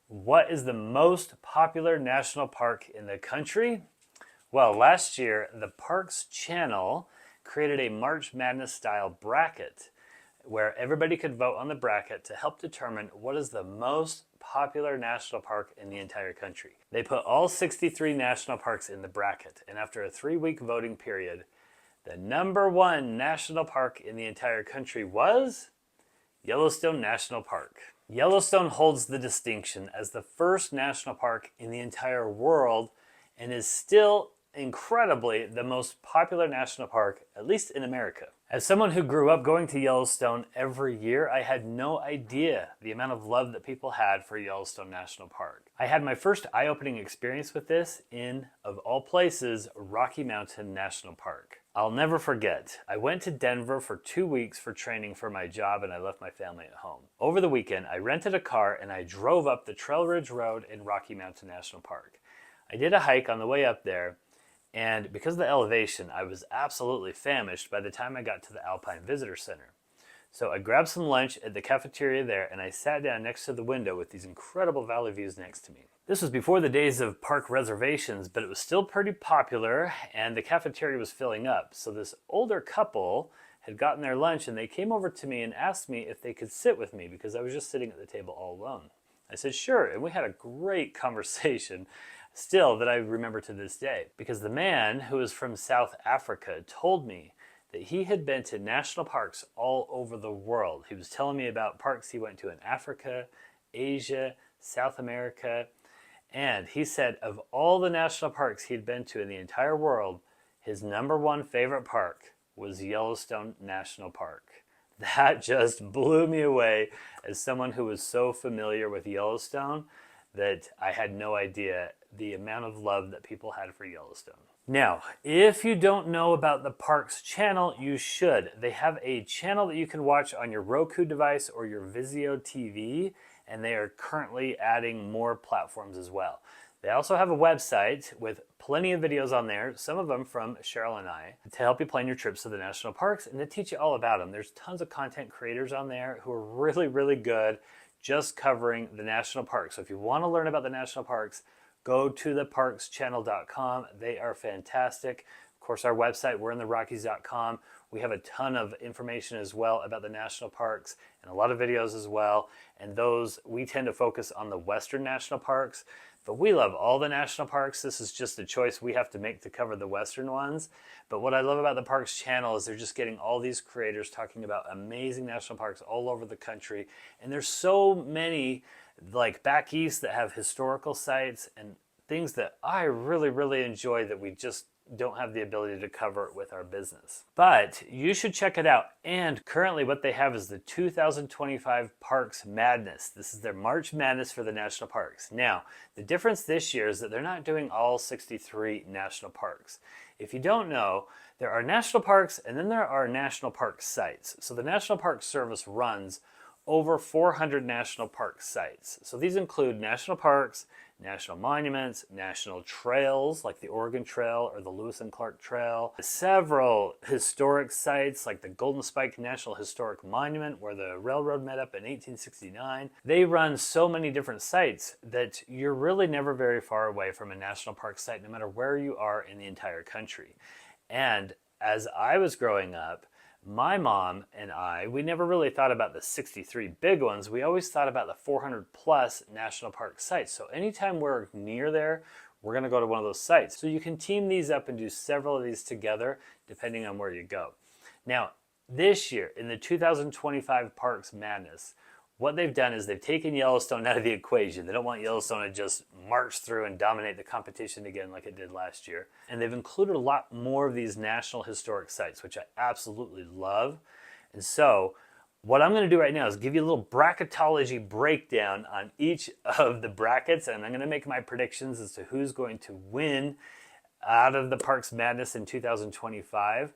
What is the most popular national park in the country? Well, last year, the Parks Channel created a March Madness style bracket where everybody could vote on the bracket to help determine what is the most popular national park in the entire country. They put all 63 national parks in the bracket, and after a 3-week voting period, the number one national park in the entire country was Yellowstone National Park. Yellowstone holds the distinction as the first national park in the entire world and is still incredibly the most popular national park, at least in America. As someone who grew up going to Yellowstone every year, I had no idea the amount of love that people had for Yellowstone National Park. I had my first eye-opening experience with this in, of all places, Rocky Mountain National Park. I'll never forget, I went to Denver for 2 weeks for training for my job and I left my family at home. Over the weekend, I rented a car and I drove up the Trail Ridge Road in Rocky Mountain National Park. I did a hike on the way up there, and because of the elevation, I was absolutely famished by the time I got to the Alpine Visitor Center. So I grabbed some lunch at the cafeteria there and I sat down next to the window with these incredible valley views next to me. This was before the days of park reservations, but it was still pretty popular and the cafeteria was filling up. So this older couple had gotten their lunch and they came over to me and asked me if they could sit with me because I was just sitting at the table all alone. I said, sure, and we had a great conversation still that I remember to this day, because the man who was from South Africa told me that he had been to national parks all over the world. He was telling me about parks he went to in Africa, Asia, South America, and he said of all the national parks he'd been to in the entire world, his number one favorite park was Yellowstone National Park. That just blew me away as someone who was so familiar with Yellowstone that I had no idea the amount of love that people had for Yellowstone. Now, if you don't know about the Parks Channel, you should. They have a channel that you can watch on your Roku device or your Vizio TV, and they are currently adding more platforms as well. They also have a website with plenty of videos on there, some of them from Cheryl and I, to help you plan your trips to the national parks and to teach you all about them. There's tons of content creators on there who are really, really good just covering the national parks. So if you want to learn about the national parks, go to theparkschannel.com. They are fantastic. Of course, our website, we'reintherockies.com. We have a ton of information as well about the national parks and a lot of videos as well. And those, we tend to focus on the Western national parks, but we love all the national parks. This is just a choice we have to make to cover the Western ones. But what I love about the Parks Channel is they're just getting all these creators talking about amazing national parks all over the country. And there's so many, like back east, that have historical sites and things that I really, really enjoy that we just don't have the ability to cover with our business. But you should check it out. And currently what they have is the 2025 Parks Madness. This is their March Madness for the national parks. Now, the difference this year is that they're not doing all 63 national parks. If you don't know, there are national parks and then there are national park sites. So the National Park Service runs over 400 national park sites. So these include national parks, national monuments, national trails like the Oregon Trail or the Lewis and Clark Trail, several historic sites like the Golden Spike National Historic Monument where the railroad met up in 1869. They run so many different sites that you're really never very far away from a national park site no matter where you are in the entire country. And as I was growing up, my mom and I, we never really thought about the 63 big ones. We always thought about the 400 plus national park sites. So anytime we're near there, we're going to go to one of those sites. So you can team these up and do several of these together depending on where you go. Now, this year in the 2025 Parks Madness, what they've done is they've taken Yellowstone out of the equation. They don't want Yellowstone to just march through and dominate the competition again like it did last year. And they've included a lot more of these national historic sites, which I absolutely love. And so what I'm going to do right now is give you a little bracketology breakdown on each of the brackets, and I'm going to make my predictions as to who's going to win out of the Parks Madness in 2025.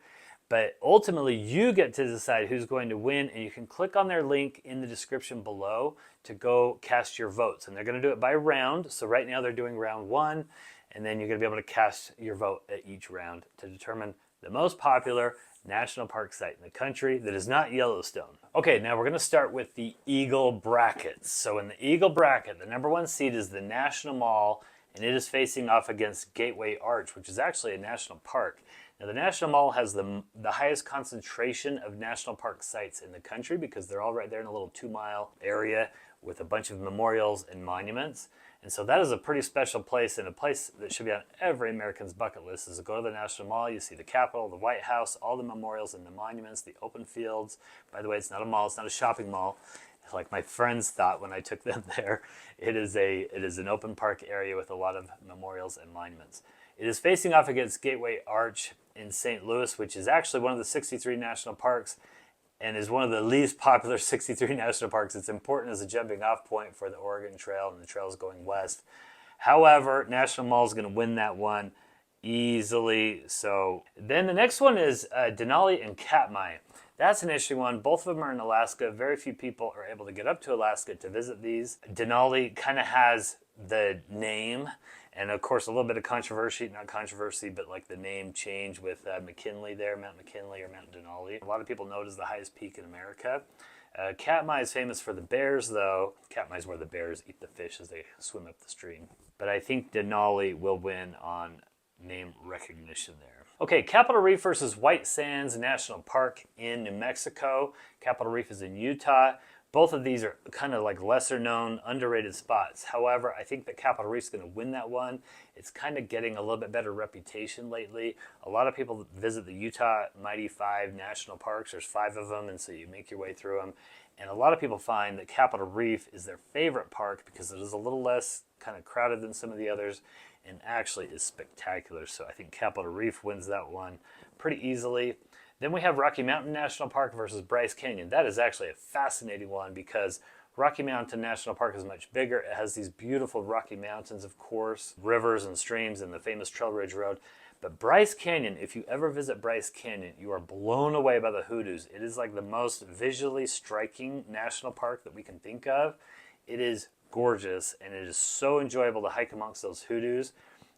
But ultimately, you get to decide who's going to win, and you can click on their link in the description below to go cast your votes. And they're going to do it by round. So right now they're doing round 1, and then you're going to be able to cast your vote at each round to determine the most popular national park site in the country that is not Yellowstone. Okay, now we're going to start with the Eagle brackets. So in the Eagle bracket, the number 1 seed is the National Mall, and it is facing off against Gateway Arch, which is actually a national park. Now the National Mall has the highest concentration of national park sites in the country because they're all right there in a little 2-mile area with a bunch of memorials and monuments. And so that is a pretty special place, and a place that should be on every American's bucket list is to go to the National Mall. You see the Capitol, the White House, all the memorials and the monuments, the open fields. By the way, it's not a mall, it's not a shopping mall. Like my friends thought when I took them there. It is an open park area with a lot of memorials and monuments. It is facing off against Gateway Arch in St. Louis, which is actually one of the 63 national parks and is one of the least popular 63 national parks. It's important as a jumping off point for the Oregon Trail and the trails going west. However, National Mall is going to win that one easily. So then the next one is Denali and Katmai. That's an interesting one. Both of them are in Alaska. Very few people are able to get up to Alaska to visit these. Denali kind of has the name, and of course a little bit of controversy, not controversy, but like the name change with McKinley there, Mount McKinley or Mount Denali. A lot of people know it as the highest peak in America. Katmai is famous for the bears, though. Katmai is where the bears eat the fish as they swim up the stream. But I think Denali will win on name recognition there. Okay, Capitol Reef versus White Sands National Park in New Mexico. Capitol Reef is in Utah. Both of these are kind of like lesser known, underrated spots. However, I think that Capitol Reef is going to win that one. It's kind of getting a little bit better reputation lately. A lot of people visit the Utah Mighty 5 national parks. There's 5 of them, and so you make your way through them. And a lot of people find that Capitol Reef is their favorite park because it is a little less kind of crowded than some of the others and actually is spectacular. So I think Capitol Reef wins that one pretty easily. Then we have Rocky Mountain National Park versus Bryce Canyon. That is actually a fascinating one because Rocky Mountain National Park is much bigger. It has these beautiful Rocky Mountains, of course, rivers and streams and the famous Trail Ridge Road. But Bryce Canyon, if you ever visit Bryce Canyon, you are blown away by the hoodoos. It is like the most visually striking national park that we can think of. It is gorgeous, and it is so enjoyable to hike amongst those hoodoos.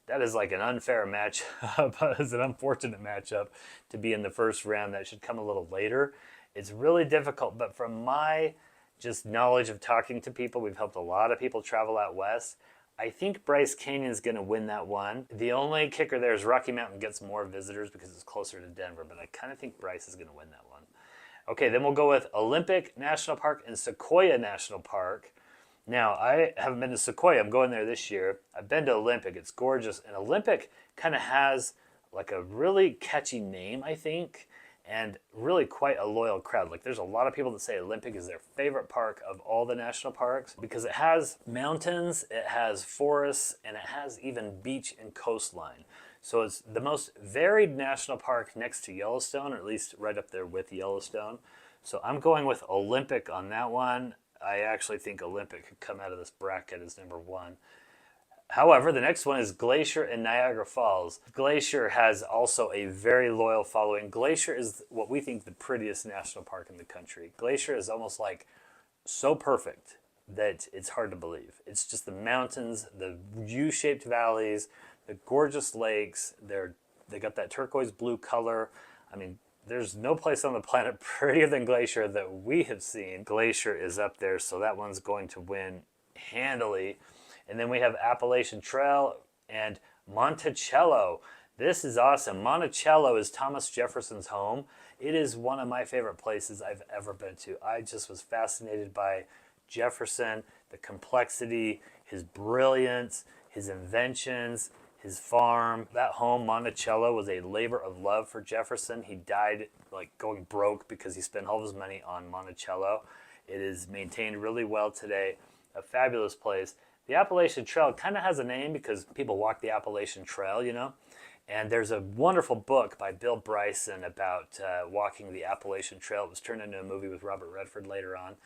That is like an unfair matchup. It's an unfortunate matchup to be in the first round. That should come a little later. It's really difficult, but from my just knowledge of talking to people, we've helped a lot of people travel out west. I think Bryce Canyon is going to win that one. The only kicker there is Rocky Mountain gets more visitors because it's closer to Denver, but I kind of think Bryce is going to win that one. Okay, then we'll go with Olympic National Park and Sequoia National Park. Now, I haven't been to Sequoia. I'm going there this year. I've been to Olympic. It's gorgeous. And Olympic kind of has like a really catchy name, I think, and really quite a loyal crowd. Like there's a lot of people that say Olympic is their favorite park of all the national parks because it has mountains, it has forests, and it has even beach and coastline. So it's the most varied national park next to Yellowstone, or at least right up there with Yellowstone. So I'm going with Olympic on that one. I actually think Olympic could come out of this bracket as number 1. However, the next one is Glacier and Niagara Falls. Glacier has also a very loyal following. Glacier is what we think the prettiest national park in the country. Glacier is almost like so perfect that it's hard to believe. It's just the mountains, the U-shaped valleys, the gorgeous lakes. They got that turquoise blue color. I mean, there's no place on the planet prettier than Glacier that we have seen. Glacier is up there, so that one's going to win handily. And then we have Appalachian Trail and Monticello. This is awesome. Monticello is Thomas Jefferson's home. It is one of my favorite places I've ever been to. I just was fascinated by Jefferson, the complexity, his brilliance, his inventions, his farm. That home, Monticello, was a labor of love for Jefferson. He died like going broke because he spent all of his money on Monticello. It is maintained really well today. A fabulous place. The Appalachian Trail kind of has a name because people walk the Appalachian Trail, you know. And there's a wonderful book by Bill Bryson about walking the Appalachian Trail. It was turned into a movie with Robert Redford later on.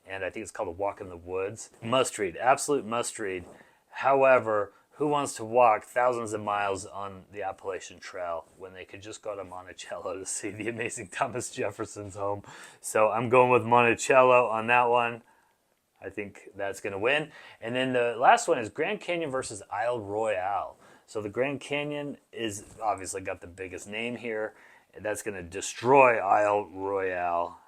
And I think it's called A Walk in the Woods. Must read, absolute must read. However, who wants to walk thousands of miles on the Appalachian Trail when they could just go to Monticello to see the amazing Thomas Jefferson's home? So I'm going with Monticello on that one. I think that's going to win. And then the last one is Grand Canyon versus Isle Royale. So the Grand Canyon is obviously got the biggest name here. That's going to destroy Isle Royale.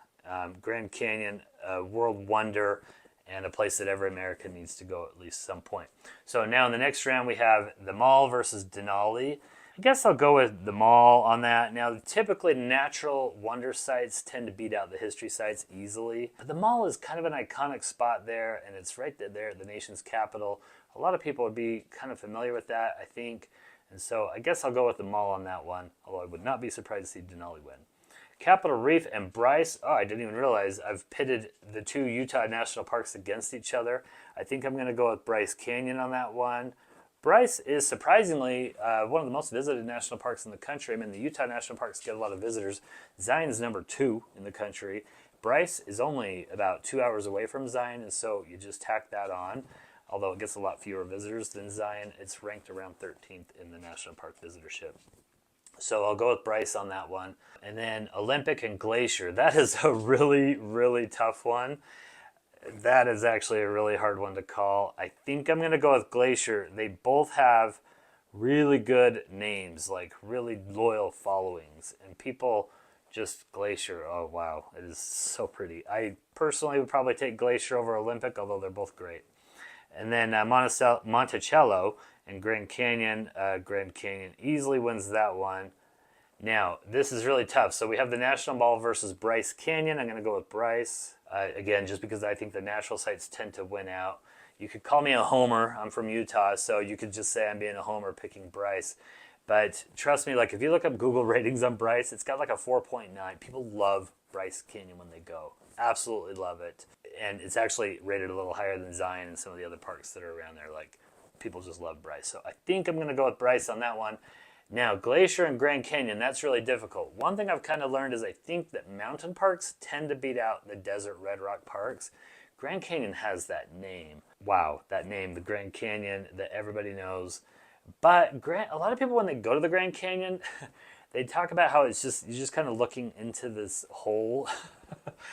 Grand Canyon, a world wonder, and a place that every American needs to go at least some point. So now in the next round we have the Mall versus Denali. I guess I'll go with the Mall on that. Now typically natural wonder sites tend to beat out the history sites easily. But the Mall is kind of an iconic spot there, and it's right there at the nation's capital. A lot of people would be kind of familiar with that, I think. And so I guess I'll go with the Mall on that one, although I would not be surprised to see Denali win. Capitol Reef and Bryce. Oh, I didn't even realize I've pitted the two Utah national parks against each other. I think I'm going to go with Bryce Canyon on that one. Bryce is surprisingly one of the most visited national parks in the country. I mean, the Utah national parks get a lot of visitors. Zion's number 2 in the country. Bryce is only about 2 hours away from Zion, and so you just tack that on. Although it gets a lot fewer visitors than Zion, it's ranked around 13th in the national park visitorship. So I'll go with Bryce on that one. And then Olympic and Glacier. That is a really, really tough one. That is actually a really hard one to call. I think I'm going to go with Glacier. They both have really good names, like really loyal followings. And people just Glacier, oh wow, it is so pretty. I personally would probably take Glacier over Olympic, although they're both great. And then Monticello and Grand Canyon. Grand Canyon easily wins that one. Now, this is really tough. So we have the National Mall versus Bryce Canyon. I'm going to go with Bryce. Again, just because I think the natural sites tend to win out. You could call me a homer. I'm from Utah, so you could just say I'm being a homer picking Bryce. But trust me, like if you look up Google ratings on Bryce, it's got like a 4.9. People love Bryce Canyon when they go. Absolutely love it. And it's actually rated a little higher than Zion and some of the other parks that are around there. Like, people just love Bryce. So I think I'm going to go with Bryce on that one. Now, Glacier and Grand Canyon, that's really difficult. One thing I've kind of learned is I think that mountain parks tend to beat out the desert red rock parks. Grand Canyon has that name. Wow, that name, the Grand Canyon that everybody knows. But a lot of people, when they go to the Grand Canyon, they talk about how it's just, you're just kind of looking into this hole.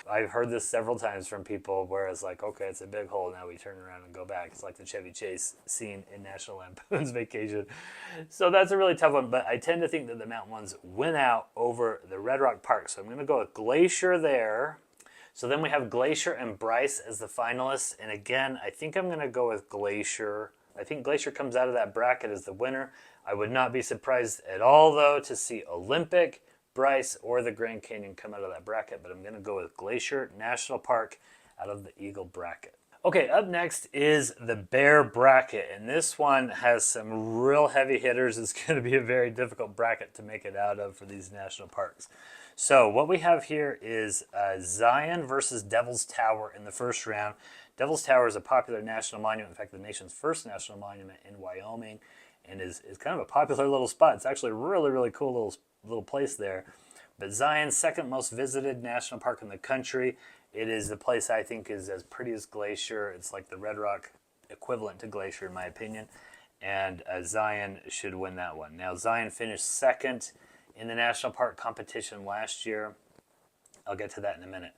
I've heard this several times from people where it's like, okay, it's a big hole, now we turn around and go back. It's like the Chevy Chase scene in National Lampoon's Vacation. So that's a really tough one, but I tend to think that the mountain ones win out over the Red Rock Park. So I'm going to go with Glacier there. So then we have Glacier and Bryce as the finalists. And again, I think I'm going to go with Glacier. I think Glacier comes out of that bracket as the winner. I would not be surprised at all, though, to see Olympic, Bryce, or the Grand Canyon come out of that bracket, but I'm going to go with Glacier National Park out of the Eagle bracket. Okay, up next is the Bear bracket, and this one has some real heavy hitters. It's going to be a very difficult bracket to make it out of for these national parks. So what we have here is Zion versus Devil's Tower in the first round. Devil's Tower is a popular national monument, in fact, the nation's first national monument in Wyoming, and is kind of a popular little spot. It's actually a really, really cool little place there. But Zion's second most visited national park in the country. It is the place I think is as pretty as Glacier. It's like the Red Rock equivalent to Glacier in my opinion. And Zion should win that one. Now Zion finished second in the national park competition last year. I'll get to that in a minute.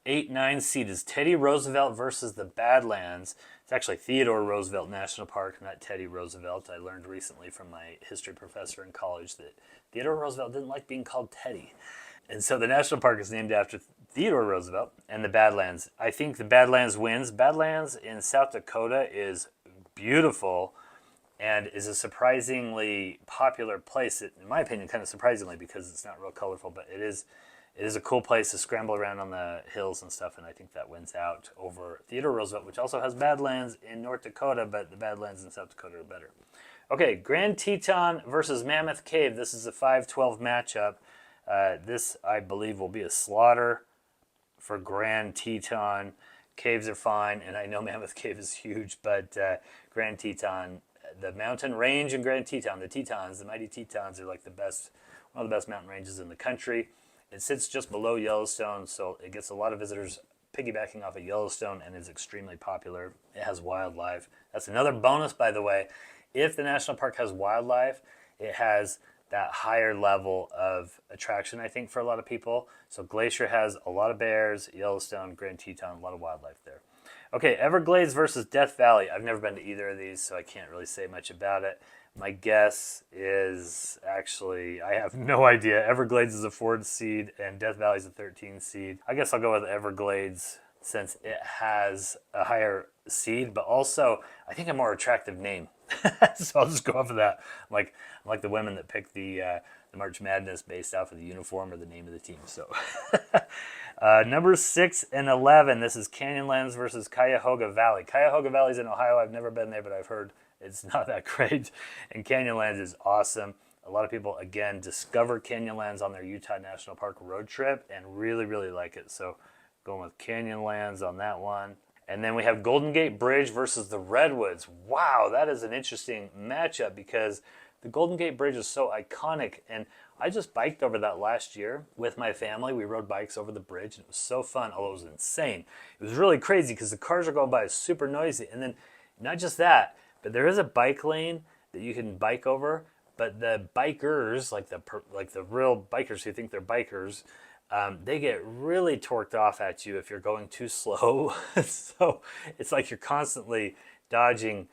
8-9 seed is Teddy Roosevelt versus the Badlands. It's actually Theodore Roosevelt National Park, not Teddy Roosevelt. I learned recently from my history professor in college that Theodore Roosevelt didn't like being called Teddy. And so the national park is named after Theodore Roosevelt and the Badlands. I think the Badlands wins. Badlands in South Dakota is beautiful and is a surprisingly popular place. In my opinion, kind of surprisingly because it's not real colorful, but it is a cool place to scramble around on the hills and stuff, and I think that wins out over Theodore Roosevelt, which also has Badlands in North Dakota, but the Badlands in South Dakota are better. Okay, Grand Teton versus Mammoth Cave. This is a 5-12 matchup. This, I believe, will be a slaughter for Grand Teton. Caves are fine, and I know Mammoth Cave is huge, but Grand Teton, the mountain range in Grand Teton, the Tetons, the mighty Tetons are like one of the best mountain ranges in the country. It sits just below Yellowstone, so it gets a lot of visitors piggybacking off of Yellowstone and is extremely popular. It has wildlife. That's another bonus, by the way. If the national park has wildlife, it has that higher level of attraction, I think, for a lot of people. So Glacier has a lot of bears, Yellowstone, Grand Teton, a lot of wildlife there. Okay, Everglades versus Death Valley. I've never been to either of these, so I can't really say much about it. My guess is actually, I have no idea. Everglades is a 4 seed and Death Valley is a 13 seed. I guess I'll go with Everglades since it has a higher seed, but also I think a more attractive name. So I'll just go off of that. I'm like the women that pick the March Madness based off of the uniform or the name of the team. So number 6 and 11. This is Canyonlands versus Cuyahoga Valley. Cuyahoga Valley's in Ohio. I've never been there, but I've heard it's not that great. And Canyonlands is awesome. A lot of people, again, discover Canyonlands on their Utah National Park road trip and really, really like it. So going with Canyonlands on that one. And then we have Golden Gate Bridge versus the Redwoods. Wow, that is an interesting matchup because the Golden Gate Bridge is so iconic. And I just biked over that last year with my family. We rode bikes over the bridge and it was so fun, although it was insane. It was really crazy because the cars are going by super noisy. And then not just that, but there is a bike lane that you can bike over. But the bikers, like the real bikers who think they're bikers, they get really torqued off at you if you're going too slow. So it's like you're constantly dodging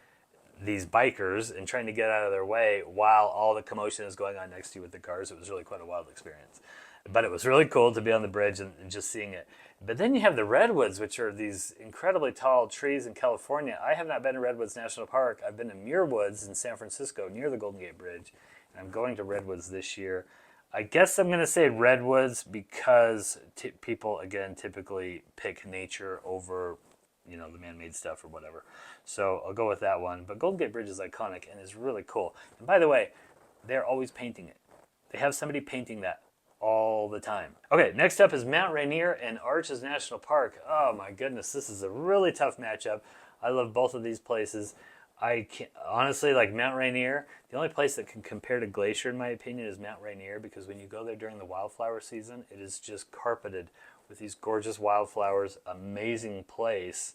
these bikers and trying to get out of their way while all the commotion is going on next to you with the cars. It was really quite a wild experience. But it was really cool to be on the bridge and just seeing it. But then you have the redwoods, which are these incredibly tall trees in California. I have not been to Redwoods National Park. I've been to Muir Woods in San Francisco near the Golden Gate Bridge. And I'm going to Redwoods this year. I guess I'm going to say redwoods because people, again, typically pick nature over, the man-made stuff or whatever. So I'll go with that one. But Golden Gate Bridge is iconic and is really cool. And by the way, they're always painting it. They have somebody painting that all the time. Okay, next up is Mount Rainier and Arches National Park. Oh my goodness, this is a really tough matchup. I love both of these places. I can't, honestly, like Mount Rainier, the only place that can compare to Glacier, in my opinion, is Mount Rainier because when you go there during the wildflower season, it is just carpeted with these gorgeous wildflowers. Amazing place.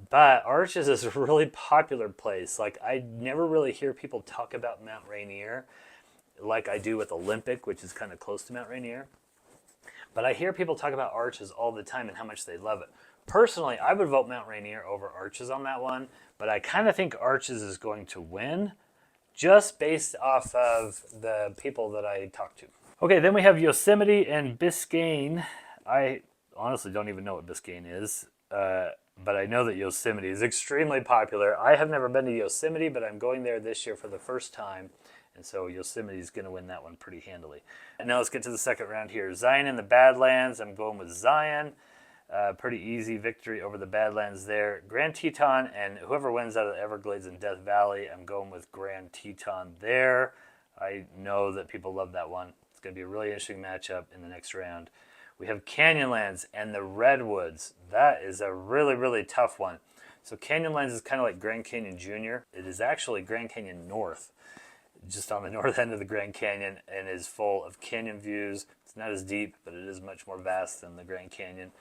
But Arches is a really popular place. Like, I never really hear people talk about Mount Rainier like I do with Olympic, which is kind of close to Mount Rainier. But I hear people talk about Arches all the time and how much they love it. Personally, I would vote Mount Rainier over Arches on that one, but I kind of think Arches is going to win just based off of the people that I talked to. Okay, then we have Yosemite and Biscayne. I honestly don't even know what Biscayne is, but I know that Yosemite is extremely popular. I have never been to Yosemite, but I'm going there this year for the first time. And so Yosemite is going to win that one pretty handily. And now let's get to the second round here. Zion and the Badlands. I'm going with Zion. Pretty easy victory over the Badlands there. Grand Teton and whoever wins out of the Everglades and Death Valley, I'm going with Grand Teton there. I know that people love that one. It's going to be a really interesting matchup in the next round. We have Canyonlands and the Redwoods. That is a really, really tough one. So Canyonlands is kind of like Grand Canyon Jr. It is actually Grand Canyon North, just on the north end of the Grand Canyon, and is full of canyon views. It's not as deep, but it is much more vast than the Grand Canyon.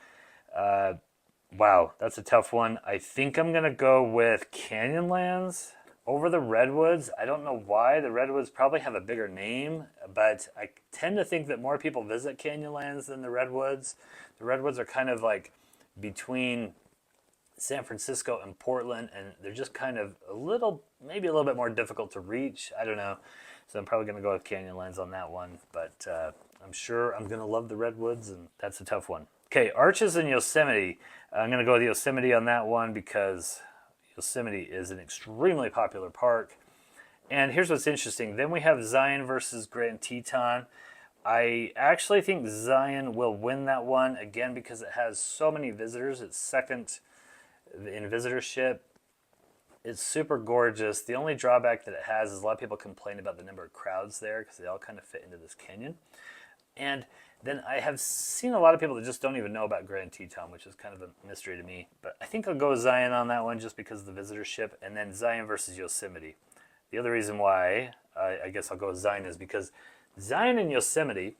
Wow, that's a tough one. I think I'm going to go with Canyonlands over the Redwoods. I don't know why. The Redwoods probably have a bigger name, but I tend to think that more people visit Canyonlands than the Redwoods. The Redwoods are kind of between San Francisco and Portland, and they're just kind of maybe a little bit more difficult to reach. I don't know. So I'm probably going to go with Canyonlands on that one, but I'm sure I'm going to love the Redwoods, and that's a tough one. Okay, Arches and Yosemite. I'm going to go with Yosemite on that one because Yosemite is an extremely popular park. And here's what's interesting. Then we have Zion versus Grand Teton. I actually think Zion will win that one, again, because it has so many visitors. It's second in visitorship. It's super gorgeous. The only drawback that it has is a lot of people complain about the number of crowds there because they all kind of fit into this canyon. And then I have seen a lot of people that just don't even know about Grand Teton, which is kind of a mystery to me. But I think I'll go with Zion on that one just because of the visitorship. And then Zion versus Yosemite. The other reason why I guess I'll go with Zion is because Zion and Yosemite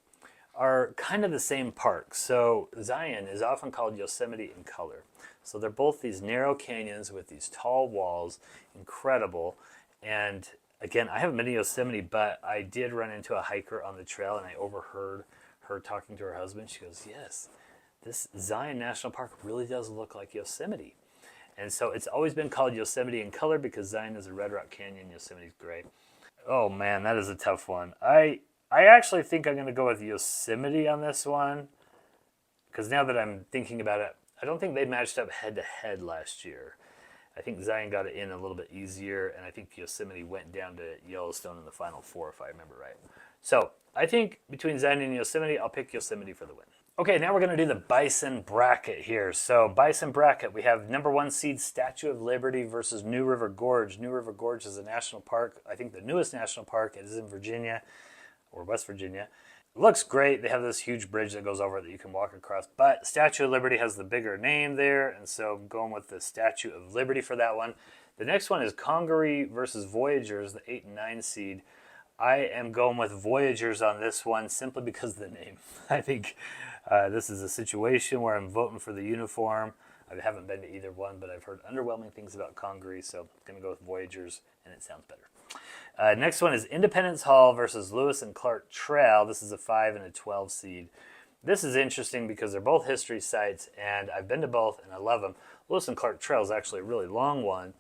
are kind of the same park. So Zion is often called Yosemite in color. So they're both these narrow canyons with these tall walls, incredible. And again, I haven't been to Yosemite, but I did run into a hiker on the trail and I overheard her talking to her husband. She goes, yes, this Zion National Park really does look like Yosemite. And so it's always been called Yosemite in color because Zion is a red rock canyon, Yosemite's gray. Oh man, that is a tough one. I actually think I'm going to go with Yosemite on this one because now that I'm thinking about it, I don't think they matched up head to head last year. I think Zion got it in a little bit easier, and I think Yosemite went down to Yellowstone in the final four, if I remember right. So I think between Zion and Yosemite, I'll pick Yosemite for the win. Okay, now we're going to do the Bison bracket here. So Bison bracket, we have number 1 seed Statue of Liberty versus New River Gorge. New River Gorge is a national park. I think the newest national park. It is in Virginia or West Virginia. It looks great. They have this huge bridge that goes over it that you can walk across. But Statue of Liberty has the bigger name there, and so I'm going with the Statue of Liberty for that one. The next one is Congaree versus Voyagers, the 8 and 9 seed. I am going with Voyagers on this one simply because of the name. I think this is a situation where I'm voting for the uniform. I haven't been to either one, but I've heard underwhelming things about Congaree, so I'm going to go with Voyagers, and it sounds better. Next one is Independence Hall versus Lewis and Clark Trail. This is a 5 and a 12 seed. This is interesting because they're both history sites, and I've been to both, and I love them. Lewis and Clark Trail is actually a really long one,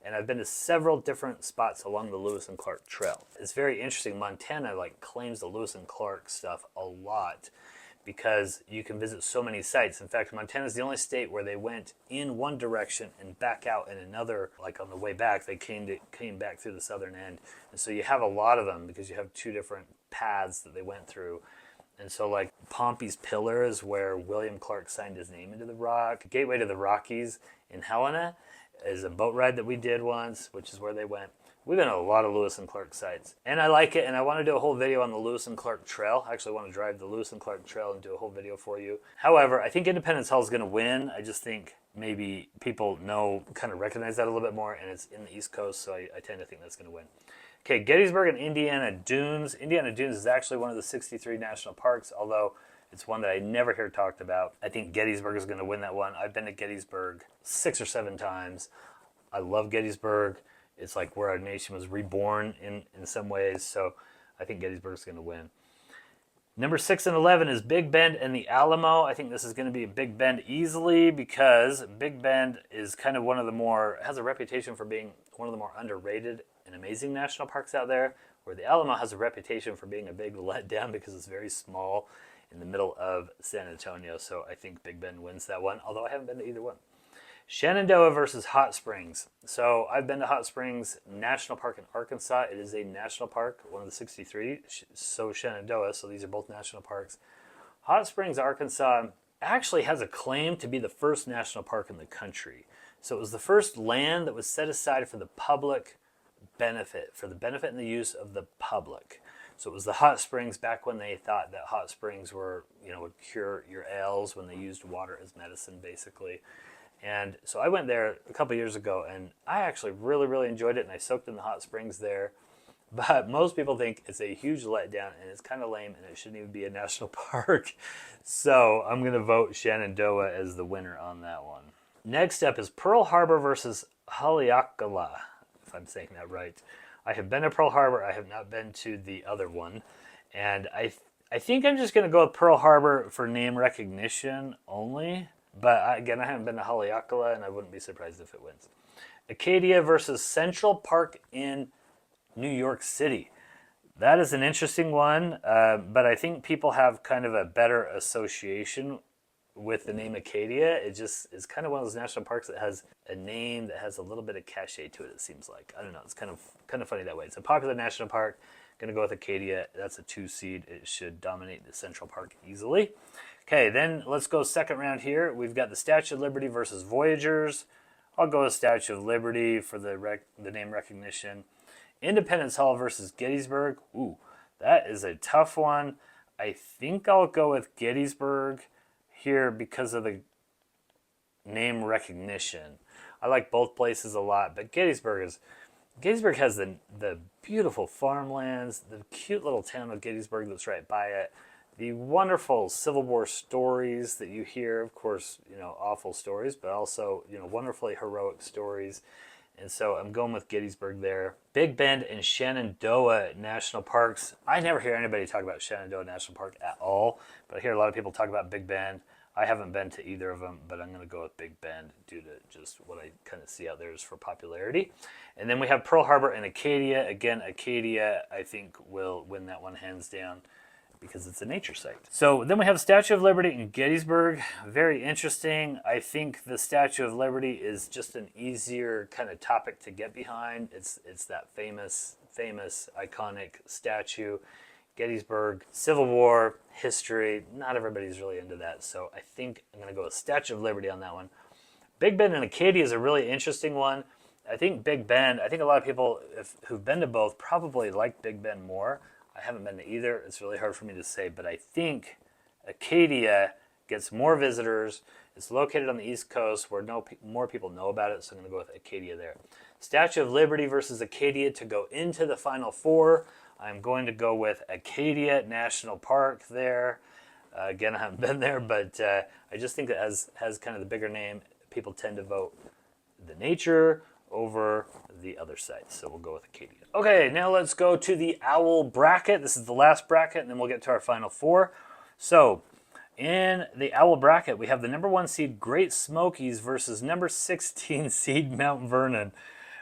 and I've been to several different spots along the Lewis and Clark Trail. It's very interesting. Montana claims the Lewis and Clark stuff a lot because you can visit so many sites. In fact, Montana is the only state where they went in one direction and back out in another. Like on the way back, they came back through the southern end. And so you have a lot of them because you have 2 different paths that they went through. And so like Pompey's Pillar is where William Clark signed his name into the rock. Gateway to the Rockies in Helena is a boat ride that we did once, which is where they went. We've been to a lot of Lewis and Clark sites, and I like it, and I want to do a whole video on the Lewis and Clark Trail. I actually want to drive the Lewis and Clark Trail and do a whole video for you. However, I think Independence Hall is going to win. I just think maybe people kind of recognize that a little bit more, and it's in the East Coast, so I tend to think that's going to win. Okay, Gettysburg and Indiana Dunes. Indiana Dunes is actually one of the 63 national parks, although it's one that I never hear talked about. I think Gettysburg is going to win that one. I've been to Gettysburg 6 or 7 times. I love Gettysburg. It's like where our nation was reborn in some ways, so I think Gettysburg's going to win. Number 6 and 11 is Big Bend and the Alamo. I think this is going to be a Big Bend easily because Big Bend is kind of has a reputation for being one of the more underrated and amazing national parks out there, where the Alamo has a reputation for being a big letdown because it's very small in the middle of San Antonio. So I think Big Bend wins that one, although I haven't been to either one. Shenandoah versus Hot Springs. So I've been to Hot Springs National Park in Arkansas. It is a national park, one of the 63. So Shenandoah, so these are both national parks. Hot Springs, Arkansas actually has a claim to be the first national park in the country. So it was the first land that was set aside for the public benefit, for the benefit and the use of the public. So it was the hot springs back when they thought that hot springs would cure your ails, when they used water as medicine, basically. And so I went there a couple years ago, and I actually really, really enjoyed it, and I soaked in the hot springs there. But most people think it's a huge letdown, and it's kind of lame, and it shouldn't even be a national park. So I'm going to vote Shenandoah as the winner on that one. Next up is Pearl Harbor versus Haleakala, if I'm saying that right. I have been to Pearl Harbor. I have not been to the other one. And I think I'm just going to go with Pearl Harbor for name recognition only. But again, I haven't been to Haleakala, and I wouldn't be surprised if it wins. Acadia versus Central Park in New York City. That is an interesting one, but I think people have kind of a better association with the name Acadia. It just is kind of one of those national parks that has a name that has a little bit of cachet to it, it seems like. I don't know, it's kind of funny that way. It's a popular national park. Going to go with Acadia. That's a 2 seed. It should dominate the Central Park easily. Okay, then let's go second round here. We've got the Statue of Liberty versus Voyagers. I'll go with Statue of Liberty for the name recognition. Independence Hall versus Gettysburg. Ooh, that is a tough one. I think I'll go with Gettysburg here because of the name recognition. I like both places a lot, but Gettysburg has the beautiful farmlands, the cute little town of Gettysburg that's right by it, the wonderful Civil War stories that you hear, of course, awful stories, but also, wonderfully heroic stories. And so I'm going with Gettysburg there. Big Bend and Shenandoah National Parks. I never hear anybody talk about Shenandoah National Park at all, but I hear a lot of people talk about Big Bend. I haven't been to either of them, but I'm going to go with Big Bend due to just what I kind of see out there is for popularity. And then we have Pearl Harbor and Acadia. Again, Acadia, I think, will win that one hands down because it's a nature site. So then we have Statue of Liberty in Gettysburg. Very interesting. I think the Statue of Liberty is just an easier kind of topic to get behind. It's that famous, iconic statue. Gettysburg, Civil War, history. Not everybody's really into that, so I think I'm going to go with Statue of Liberty on that one. Big Bend and Acadia is a really interesting one. I think Big Bend, I think a lot of people who've been to both probably like Big Bend more. I haven't been to either. It's really hard for me to say, but I think Acadia gets more visitors. It's located on the East Coast where more people know about it, so I'm going to go with Acadia there. Statue of Liberty versus Acadia to go into the Final Four. I'm going to go with Acadia National Park there. Again, I haven't been there, but I just think it has kind of the bigger name. People tend to vote the nature over the other sites, so we'll go with Acadia. Okay, now let's go to the owl bracket. This is the last bracket, and then we'll get to our Final Four. So, in the owl bracket, we have the number 1 seed Great Smokies versus number 16 seed Mount Vernon.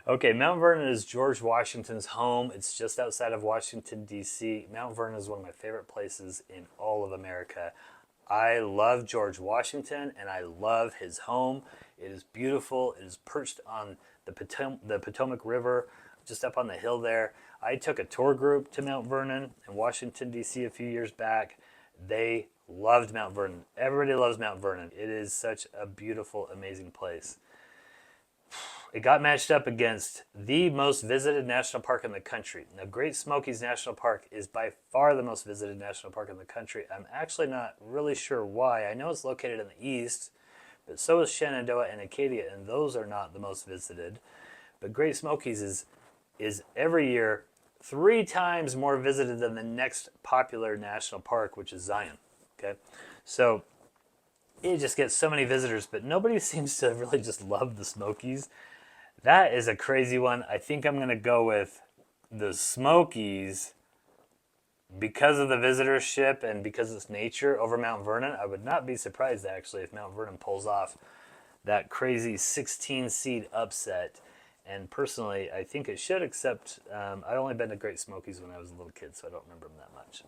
Okay, Mount Vernon is George Washington's home. It's just outside of Washington, D.C. Mount Vernon is one of my favorite places in all of America. I love George Washington, and I love his home. It is beautiful. It is perched on the Potomac River, just up on the hill there. I took a tour group to Mount Vernon in Washington, D.C. a few years back. They loved Mount Vernon. Everybody loves Mount Vernon. It is such a beautiful, amazing place. It got matched up against the most visited national park in the country. Now, Great Smokies National Park is by far the most visited national park in the country. I'm actually not really sure why. I know it's located in the east, but so is Shenandoah and Acadia, and those are not the most visited. But Great Smokies is every year 3 times more visited than the next popular national park, which is Zion. Okay, so it just gets so many visitors, but nobody seems to really just love the Smokies. That is a crazy one. I think I'm going to go with the Smokies because of the visitorship and because it's nature over Mount Vernon. I would not be surprised, actually, if Mount Vernon pulls off that crazy 16 seed upset. And personally, I think it should, except I've only been to Great Smokies when I was a little kid, so I don't remember them that much.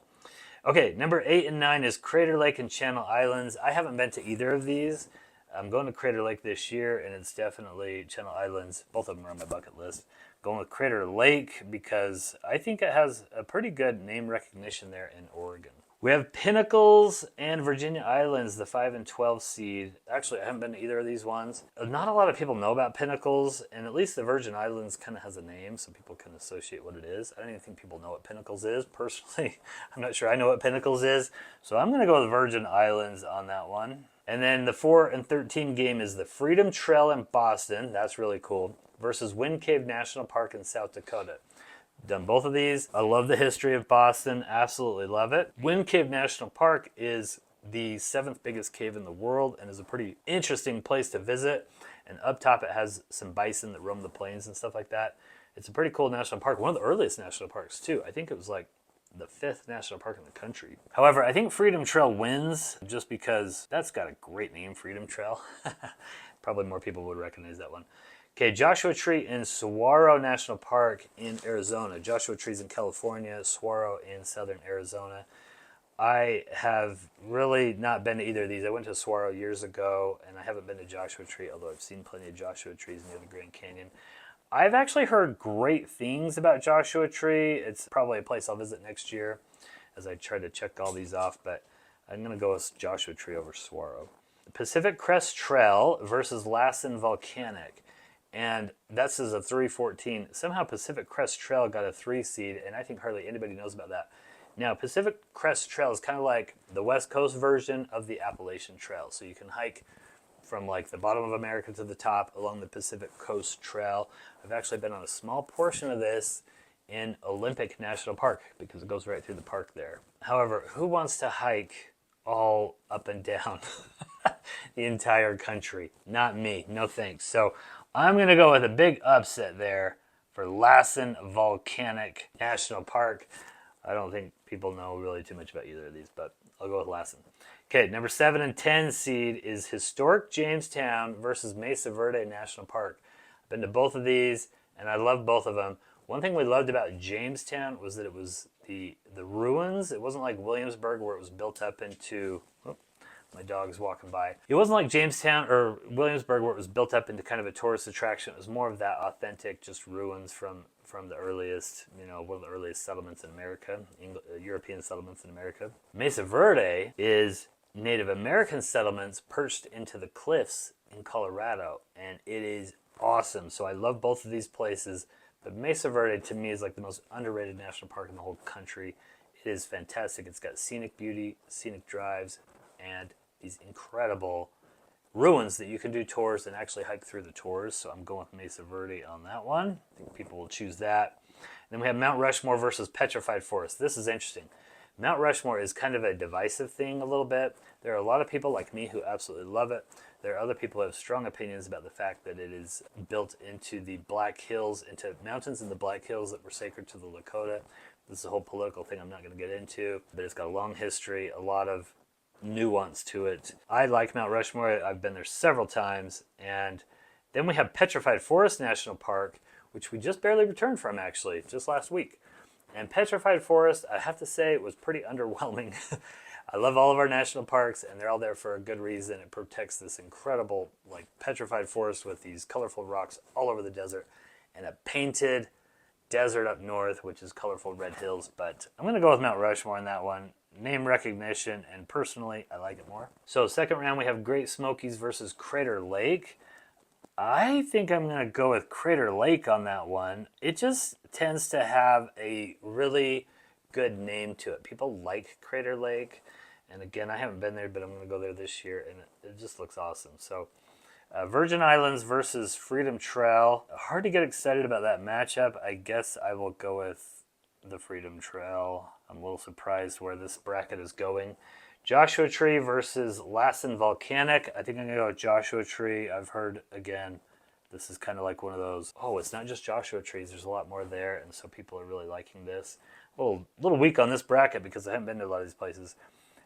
Okay, number 8 and 9 is Crater Lake and Channel Islands. I haven't been to either of these. I'm going to Crater Lake this year, and it's definitely Channel Islands. Both of them are on my bucket list. Going with Crater Lake because I think it has a pretty good name recognition there in Oregon. We have Pinnacles and Virginia Islands, the 5 and 12 seed. Actually, I haven't been to either of these ones. Not a lot of people know about Pinnacles, and at least the Virgin Islands kind of has a name, so people can associate what it is. I don't even think people know what Pinnacles is. Personally, I'm not sure I know what Pinnacles is, so I'm going to go with Virgin Islands on that one. And then the 4 and 13 game is the Freedom Trail in Boston. That's really cool. Versus Wind Cave National Park in South Dakota. Done both of these. I love the history of Boston. Absolutely love it. Wind Cave National Park is the 7th biggest cave in the world and is a pretty interesting place to visit. And up top it has some bison that roam the plains and stuff like that. It's a pretty cool national park. One of the earliest national parks too. I think it was like the 5th national park in the country. However, I think Freedom Trail wins just because that's got a great name, Freedom Trail. Probably more people would recognize that one. Okay, Joshua Tree in Saguaro National Park in Arizona. Joshua Tree's in California, Saguaro in southern Arizona. I have really not been to either of these. I went to Saguaro years ago, and I haven't been to Joshua Tree, although I've seen plenty of Joshua Trees near the Grand Canyon. I've actually heard great things about Joshua Tree. It's probably a place I'll visit next year as I try to check all these off, but I'm going to go with Joshua Tree over Saguaro. Pacific Crest Trail versus Lassen Volcanic. And this is a 3-14. Somehow Pacific Crest Trail got a 3 seed, and I think hardly anybody knows about that. Now, Pacific Crest Trail is kind of like the West Coast version of the Appalachian Trail. So you can hike from like the bottom of America to the top along the Pacific Coast Trail. I've actually been on a small portion of this in Olympic National Park because it goes right through the park there. However, who wants to hike all up and down the entire country? Not me. No thanks. So I'm going to go with a big upset there for Lassen Volcanic National Park. I don't think people know really too much about either of these, but I'll go with Lassen. Okay, number 7 and 10 seed is historic Jamestown versus Mesa Verde National Park. I've been to both of these, and I love both of them. One thing we loved about Jamestown was that it was the ruins. It wasn't like Williamsburg where it was built up into... Oh, my dog's walking by. It wasn't like Jamestown or Williamsburg where it was built up into kind of a tourist attraction. It was more of that authentic, just ruins from the earliest, one of the earliest settlements in America, European settlements in America. Mesa Verde is Native American settlements perched into the cliffs in Colorado, and it is awesome. So I love both of these places, but Mesa Verde to me is like the most underrated national park in the whole country. It is fantastic. It's got scenic beauty, scenic drives, and these incredible ruins that you can do tours and actually hike through the tours. So I'm going with Mesa Verde on that one. I think people will choose that. Then we have Mount Rushmore versus Petrified Forest. This is interesting. Mount Rushmore is kind of a divisive thing a little bit. There are a lot of people like me who absolutely love it. There are other people who have strong opinions about the fact that it is built into the Black Hills, into mountains in the Black Hills that were sacred to the Lakota. This is a whole political thing I'm not going to get into, but it's got a long history, a lot of nuance to it. I like Mount Rushmore. I've been there several times. And then we have Petrified Forest National Park, which we just barely returned from, actually, just last week. And Petrified Forest, I have to say, it was pretty underwhelming. I love all of our national parks, and they're all there for a good reason. It protects this incredible, petrified forest with these colorful rocks all over the desert, and a painted desert up north, which is colorful red hills. But I'm going to go with Mount Rushmore on that one. Name recognition, and personally, I like it more. So second round, we have Great Smokies versus Crater Lake. I think I'm going to go with Crater Lake on that one. It just tends to have a really good name to it. People like Crater Lake. And again, I haven't been there, but I'm going to go there this year, and it just looks awesome. So Virgin Islands versus Freedom Trail. Hard to get excited about that matchup. I guess I will go with the Freedom Trail. I'm a little surprised where this bracket is going. Joshua Tree versus Lassen Volcanic. I think I'm going to go with Joshua Tree. I've heard, again, this is kind of like one of those, it's not just Joshua trees. There's a lot more there, and so people are really liking this. A little weak on this bracket because I haven't been to a lot of these places.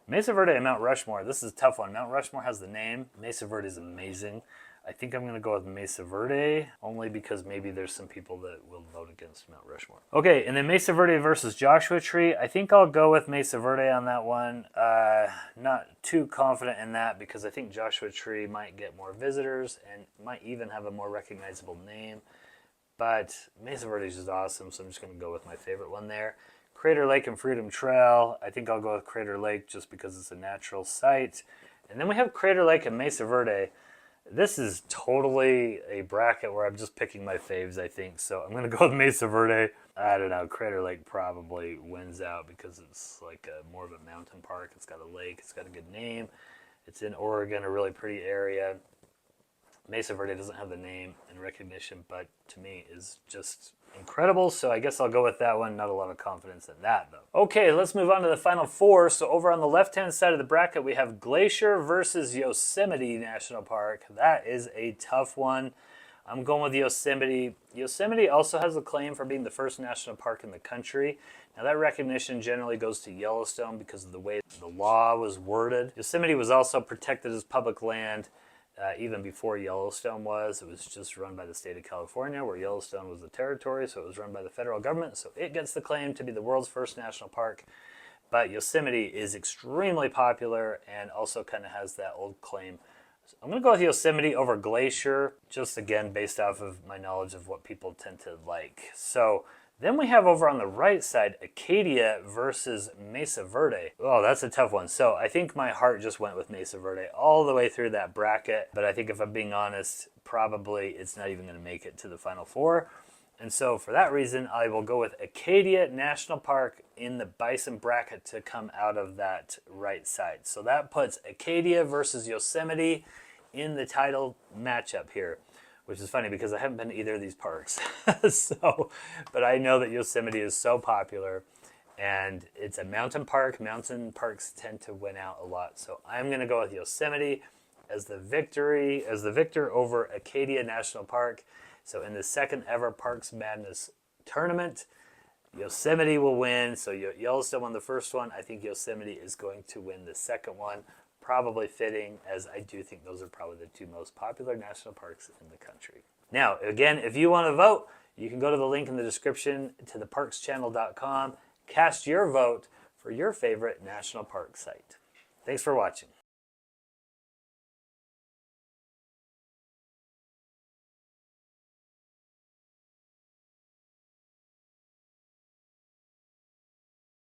Mesa Verde and Mount Rushmore. This is a tough one. Mount Rushmore has the name. Mesa Verde is amazing. I think I'm going to go with Mesa Verde, only because maybe there's some people that will vote against Mount Rushmore. Okay, and then Mesa Verde versus Joshua Tree. I think I'll go with Mesa Verde on that one. Not too confident in that because I think Joshua Tree might get more visitors and might even have a more recognizable name. But Mesa Verde is just awesome, so I'm just going to go with my favorite one there. Crater Lake and Freedom Trail. I think I'll go with Crater Lake just because it's a natural site. And then we have Crater Lake and Mesa Verde. This is totally a bracket where I'm just picking my faves, I think. So I'm going to go with Mesa Verde. I don't know. Crater Lake probably wins out because it's like more of a mountain park. It's got a lake. It's got a good name. It's in Oregon, a really pretty area. Mesa Verde doesn't have the name and recognition, but to me is just incredible. So I guess I'll go with that one. Not a lot of confidence in that, though. Okay, let's move on to the final four. So over on the left-hand side of the bracket, we have Glacier versus Yosemite National Park. That is a tough one. I'm going with Yosemite. Yosemite also has a claim for being the first national park in the country. Now that recognition generally goes to Yellowstone because of the way the law was worded. Yosemite was also protected as public land even before Yellowstone was. It was just run by the state of California, where Yellowstone was the territory, so it was run by the federal government. So it gets the claim to be the world's first national park. But Yosemite is extremely popular and also kind of has that old claim. So I'm going to go with Yosemite over Glacier, just again based off of my knowledge of what people tend to like. So then we have over on the right side, Acadia versus Mesa Verde. Oh, that's a tough one. So I think my heart just went with Mesa Verde all the way through that bracket. But I think if I'm being honest, probably it's not even going to make it to the final four. And so for that reason, I will go with Acadia National Park in the Bison bracket to come out of that right side. So that puts Acadia versus Yosemite in the title matchup here. Which is funny because I haven't been to either of these parks. But I know that Yosemite is so popular and it's a mountain park. Mountain parks tend to win out a lot. So I'm going to go with Yosemite as the victor over Acadia National Park. So in the second ever Parks Madness tournament, Yosemite will win. So Yellowstone won the first one. I think Yosemite is going to win the second one. Probably fitting, as I do think those are probably the two most popular national parks in the country. Now, again, if you want to vote, you can go to the link in the description to theparkschannel.com. Cast your vote for your favorite national park site. Thanks for watching.